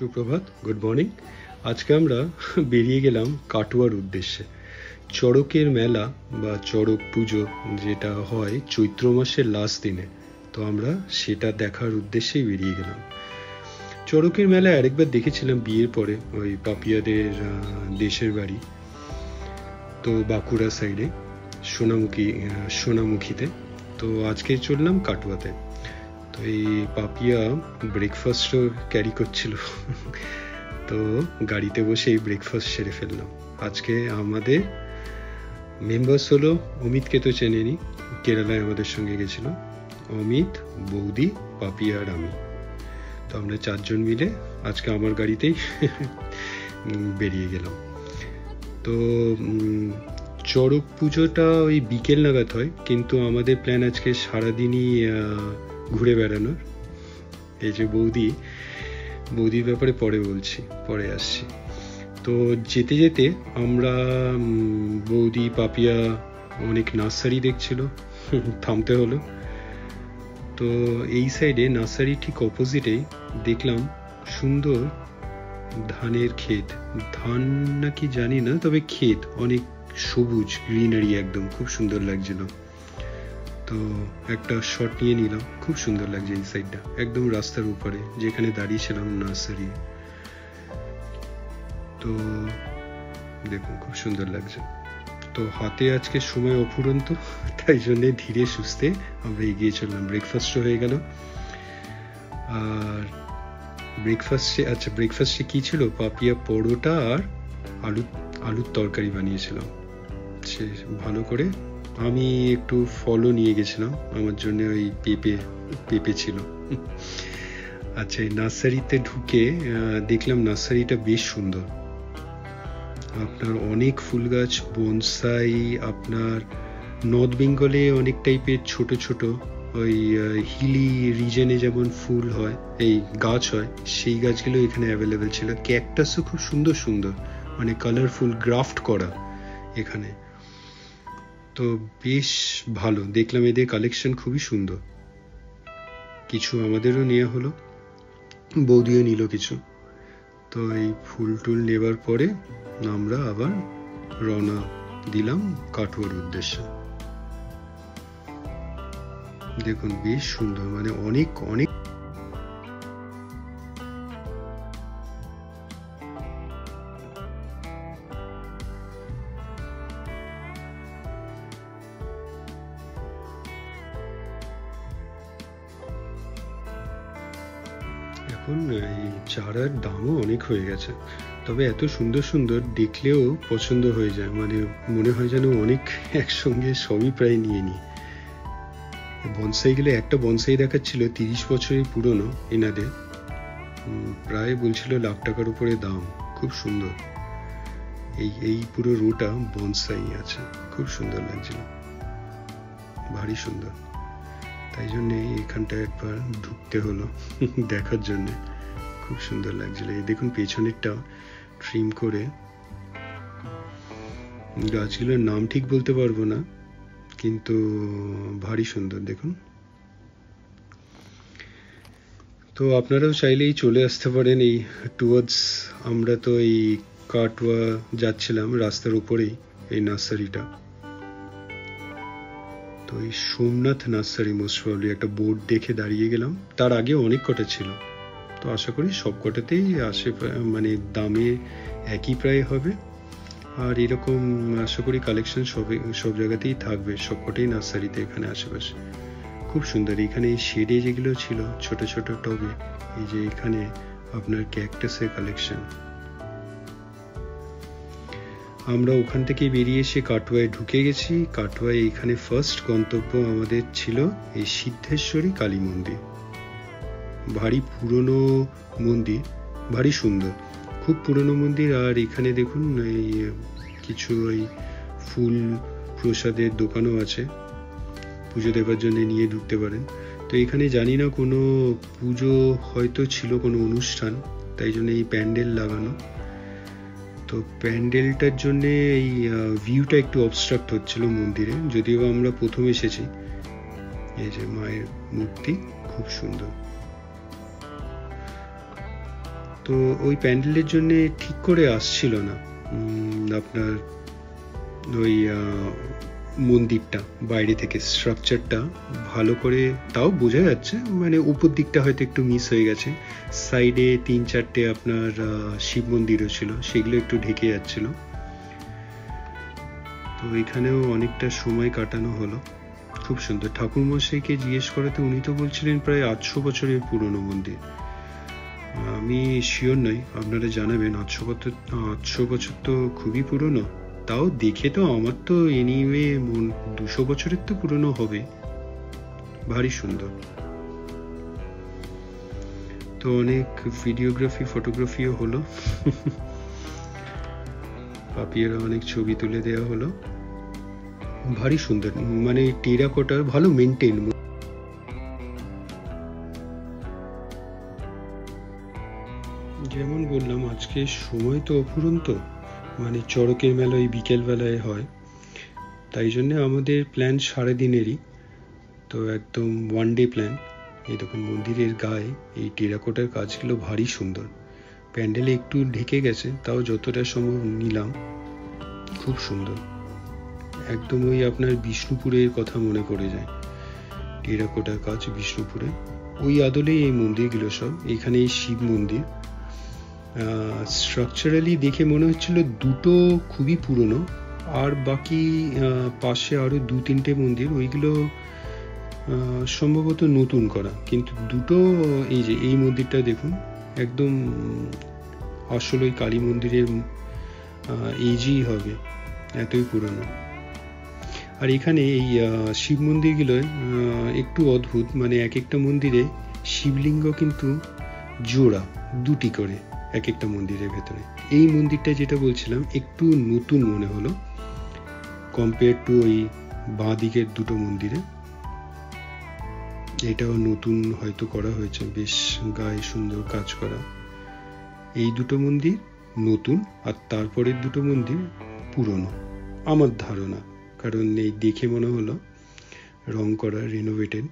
সুপ্রভাত, good morning. আজকে আমরা বেরিয়ে গেলাম কাটোয়ার উদ্দেশ্যে। চড়কের মেলা বা চড়ক পুজো যেটা হয় চৈত্র মাসের লাস্ট দিনে, তো আমরা সেটা দেখার উদ্দেশ্যেই বেরিয়ে গেলাম। চড়কের মেলা আরেকবার দেখেছিলাম বিয়ের পরে, ওই পাপিয়াদের দেশের বাড়ি, তো বাঁকুড়া সাইডে সোনামুখীতে। তো আজকে চললাম কাটোয়াতে। তো এই পাপিয়া ব্রেকফাস্টও ক্যারি করছিল, তো গাড়িতে বসেই ব্রেকফাস্ট সেরে ফেললাম। আজকে আমাদের মেম্বার্স হলো, অমিতকে তো চেনেনি, কেরালায় আমাদের সঙ্গে গেছিল। অমিত, বৌদি, পাপিয়া আর আমি। তো আমরা চারজন মিলে আজকে আমার গাড়িতেই বেরিয়ে গেলাম। তো চড়ক পুজোটা ওই বিকেল নাগাদ হয়, কিন্তু আমাদের প্ল্যান আজকে সারাদিনই ঘুরে বেড়ানোর। এই যে বৌদির ব্যাপারে পরে আসছি। তো যেতে যেতে আমরা বৌদি, পাপিয়া অনেক নার্সারি দেখছিল, থামতে হলো। তো এই সাইডে নার্সারি ঠিক অপোজিটেই দেখলাম সুন্দর ধানের ক্ষেত, ধান নাকি জানি না, তবে ক্ষেত অনেক সবুজ, গ্রিনারি, একদম খুব সুন্দর লাগছিল। তো একটা শট নিয়ে নিলাম, খুব সুন্দর লাগছে এই সাইডটা, একদম রাস্তার উপরে যেখানে দাঁড়িয়েছিলাম নার্সারি। তো দেখুন খুব সুন্দর লাগছে। তো হাতে আজকে সময় অফুরন্ত, তাই জন্যে ধীরে সুস্থে আমরা এগিয়ে চললাম। ব্রেকফাস্টও হয়ে গেল। আর ব্রেকফাস্টে কি ছিল, পাপিয়া পরোটা আর আলুর তরকারি বানিয়েছিলাম সে ভালো করে। আমি একটু ফলও নিয়ে গেছিলাম আমার জন্য, ওই পেঁপে ছিল। আচ্ছা, এই নার্সারিতে ঢুকে দেখলাম নার্সারিটা বেশ সুন্দর। আপনার অনেক ফুল গাছ, বনসাই, আপনার নর্থ বেঙ্গলে অনেক টাইপের ছোট ছোট ওই হিলি রিজনে যেমন ফুল হয়, এই গাছ হয়, সেই গাছগুলো এখানে অ্যাভেলেবেল ছিল। ক্যাকটাসও খুব সুন্দর সুন্দর, মানে কালারফুল, গ্রাফট করা এখানে। তো বেশ ভালো দেখলাম, এদের কালেকশন খুবই সুন্দর। কিছু আমাদেরও নেওয়া হলো, বৌদিও নিল কিছু। তো এই ফুল টুল নেবার পরে আমরা আবার রওনা দিলাম কাটোয়ার উদ্দেশ্যে। দেখুন বেশ সুন্দর, মানে অনেক অনেক এখন এই চারার দামও অনেক হয়ে গেছে, তবে এত সুন্দর সুন্দর দেখলেও পছন্দ হয়ে যায়, মানে মনে হয় যেন অনেক একসঙ্গে সবই প্রায় নিয়ে নিই। বনসাই গেলে একটা বনসাই দেখাচ্ছিল 30 বছরের পুরনো, এনাদের প্রায় বলছিল লাখ টাকার উপরে দাম, খুব সুন্দর। এই পুরো রোটা বনসাই আছে, খুব সুন্দর লাগছিল, ভারী সুন্দর। তাই জন্যে এখানটা একবার ঢুকতে হলো দেখার জন্য, খুব সুন্দর লাগছিল। এই দেখুন পেছনেরটা ট্রিম করে, গাছগুলোর নাম ঠিক বলতে পারবো না, কিন্তু ভারী সুন্দর দেখুন। তো আপনারাও চাইলেই চলে আসতে পারেন এই টুয়ার্ডস, আমরা তো এই কাটোয়া যাচ্ছিলাম রাস্তার উপরেই এই নার্সারিটা। তো এই সোমনাথ নার্সারি মোস্ট প্রবলি একটা বোর্ড দেখে দাঁড়িয়ে গেলাম। তার আগে অনেক কটা ছিল, তো আশা করি সব কটাতেই মানে দামে একই প্রায় হবে। আর এরকম আশা করি কালেকশন সব জায়গাতেই থাকবে, সবকটাই নার্সারিতে এখানে আশেপাশে। খুব সুন্দর। এখানে এই শেডে যেগুলো ছিল ছোট ছোট টবে, এই যে এখানে আপনার ক্যাকটাসের কালেকশন। আমরা ওখান থেকে বেরিয়ে এসে কাটোয়ায় ঢুকে গেছি। কাটোয়ায় এখানে ফার্স্ট গন্তব্য আমাদের ছিল এই সিদ্ধেশ্বরী কালী মন্দির, ভারী পুরনো মন্দির, ভারী সুন্দর, খুব পুরনো মন্দির। আর এখানে দেখুন এই কিছু ওই ফুল প্রসাদের দোকানও আছে, পুজো দেবার জন্য নিয়ে ঢুকতে পারেন। তো এখানে জানি না কোনো পুজো হয়তো ছিল, কোনো অনুষ্ঠান, তাই জন্য এই প্যান্ডেল লাগানো। তো প্যান্ডেলটার জন্য এই ভিউটা একটু অবস্ট্রাক্ট হচ্ছিল মন্দিরে, যদিও আমরা প্রথম এসেছি। এই যে মায়ের মূর্তি খুব সুন্দর। তো ওই প্যান্ডেলের জন্য ঠিক করে আসছিল না আপনার ওই মন্দিরটা বাইরে থেকে স্ট্রাকচারটা ভালো করে, তাও বোঝা যাচ্ছে মানে উপর দিকটা হয়তো একটু মিস হয়ে গেছে। সাইডে 3-4টে আপনার শিব মন্দিরও ছিল, সেগুলো একটু ঢেকে যাচ্ছিল। তো এখানেও অনেকটা সময় কাটানো হলো। খুব সুন্দর। ঠাকুরমশাইকে জিজ্ঞেস করাতে উনি তো বলছিলেন প্রায় 800 বছরের পুরনো মন্দির। আমি শিওর নই, আপনারা জানাবেন। 800 বছর তো খুবই পুরনো। তাও দেখে তো আমার তো এনিওয়ে 200 বছরের তো পুরনো হবে। ভারী সুন্দর। তো অনেক ভিডিওগ্রাফি ফটোগ্রাফিও হলো। পাপিয়ারা অনেক ছবি তুলে দেওয়া হলো। ভারী সুন্দর, মানে টেরাকোটার ভালো মেনটেন। যেমন বললাম আজকে সময় তো অফুরন্ত, মানে চড়কের মেলা ওই বিকেল বেলায় হয়, তাই জন্য আমাদের প্ল্যান সারাদিনেরই। তো একদম 1 ডে প্ল্যান। এই দেখুন মন্দিরের গায়ে এই টেরাকোটার কাজগুলো ভারী সুন্দর। প্যান্ডেলে একটু ঢেকে গেছে, তাও যতটা সম্ভব নিলাম। খুব সুন্দর, একদম ওই আপনার বিষ্ণুপুরের কথা মনে পড়ে যায়। টেরাকোটার কাজ বিষ্ণুপুরে, ওই আদলেই এই মন্দিরগুলো সব। এখানে এই শিব মন্দির স্ট্রাকচারালি দেখে মনে হচ্ছিল দুটো খুবই পুরনো, আর বাকি পাশে আরো 2-3টে মন্দির, ওইগুলো সম্ভবত নতুন করা। কিন্তু দুটো, এই যে এই মন্দিরটা দেখুন, একদম আসলে ওই কালী মন্দিরের এইজই হবে, এতই পুরনো। আর এখানে এই শিব মন্দিরগুলোয় একটু অদ্ভুত, মানে এক একটা মন্দিরে শিবলিঙ্গ কিন্তু জোড়া, 2টি করে এক একটা মন্দিরের ভেতরে। এই মন্দিরটা যেটা বলছিলাম একটু নতুন মনে হলো কম্পেয়ার টু ওই বাঁ দিকের দুটো মন্দিরে। এটাও নতুন হয়তো করা হয়েছে, বেশ গায়ে সুন্দর কাজ করা। এই দুটো মন্দির নতুন, আর তারপরের দুটো মন্দির পুরনো আমার ধারণা, কারণ এই দেখে মনে হলো রং করা, রিনোভেটেড।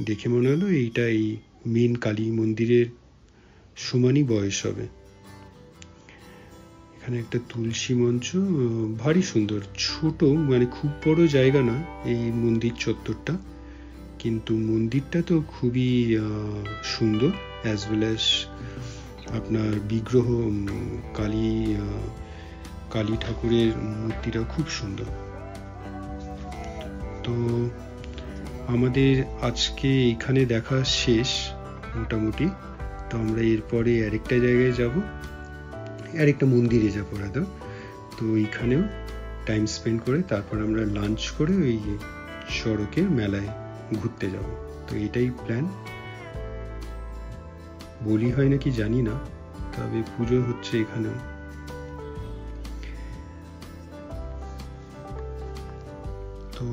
দেখে মনে হলো এইটা এই মেন কালী মন্দিরের সমানই বয়স হবে। এখানে একটা তুলসী মঞ্চ, ভারী সুন্দর। ছোট, মানে খুব বড় জায়গা না এই মন্দির চত্বরটা, কিন্তু মন্দিরটা তো খুবই সুন্দর। অ্যাজ ওয়েল অ্যাজ আপনার বিগ্রহ, কালী ঠাকুরের মূর্তিটা খুব সুন্দর। তো আমাদের আজকে এখানে দেখা শেষ মোটামুটি। তো আমরা এরপরে আরেকটা জায়গায় যাব, আরেকটা মন্দিরে যাবো রাদা। তো এইখানেও টাইম স্পেন্ড করে তারপর আমরা লাঞ্চ করে ওই চড়কের মেলায় ঘুরতে যাব। তো এটাই প্ল্যান। বলি হয় নাকি জানি না, তবে পুজো হচ্ছে এখানেও। তো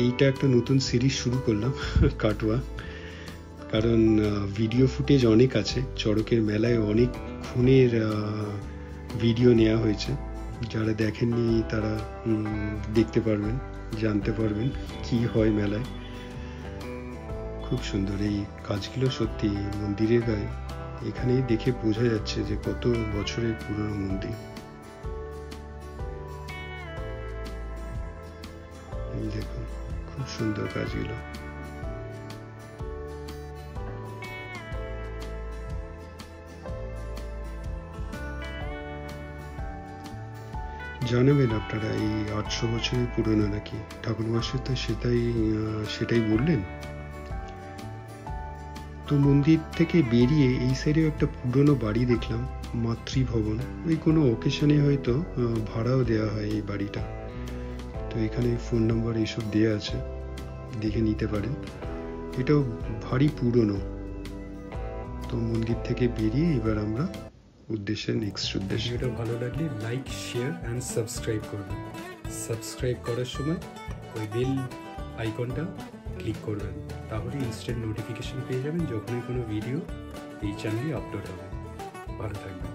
এইটা একটা নতুন সিরিজ শুরু করলাম, কাটুয়া। কারণ ভিডিও ফুটেজ অনেক আছে, চড়কের মেলায় অনেক খুনের ভিডিও নেওয়া হয়েছে। যারা দেখেননি তারা দেখতে পারবেন, জানতে পারবেন কি হয় মেলায়। খুব সুন্দর এই কাজগুলো, সত্যি মন্দিরের গায়ে এখানেই দেখে বোঝা যাচ্ছে যে কত বছরের পুরনো মন্দির। দেখুন খুব সুন্দর কাজগুলো। জানাবেন আপনারা এই 800 বছরের পুরনো নাকি? ঠাকুরমশাই তো সেটাই বললেন। তো মন্দির থেকে বেরিয়ে এই সাইডে একটা পুরনো বাড়ি দেখলাম, মাতৃভবন। ওই কোনো অকেশনে হয়তো ভাড়াও দেওয়া হয় এই বাড়িটা। তো এখানে ফোন নাম্বার এইসব দেওয়া আছে, দেখে নিতে পারেন। এটাও ভারী পুরনো। তো মন্দির থেকে বেরিয়ে এবার আমরা নেক্সট উদ্দেশ্যে। ভিডিওটা ভালো লাগলে লাইক, শেয়ার অ্যান্ড সাবস্ক্রাইব করবেন। সাবস্ক্রাইব করার সময় ওই বেল আইকনটা ক্লিক করবেন, তাহলে ইনস্ট্যান্ট নোটিফিকেশন পেয়ে যাবেন যখনই কোনো ভিডিও এই চ্যানেলে আপলোড হবে। ভালো থাকবেন।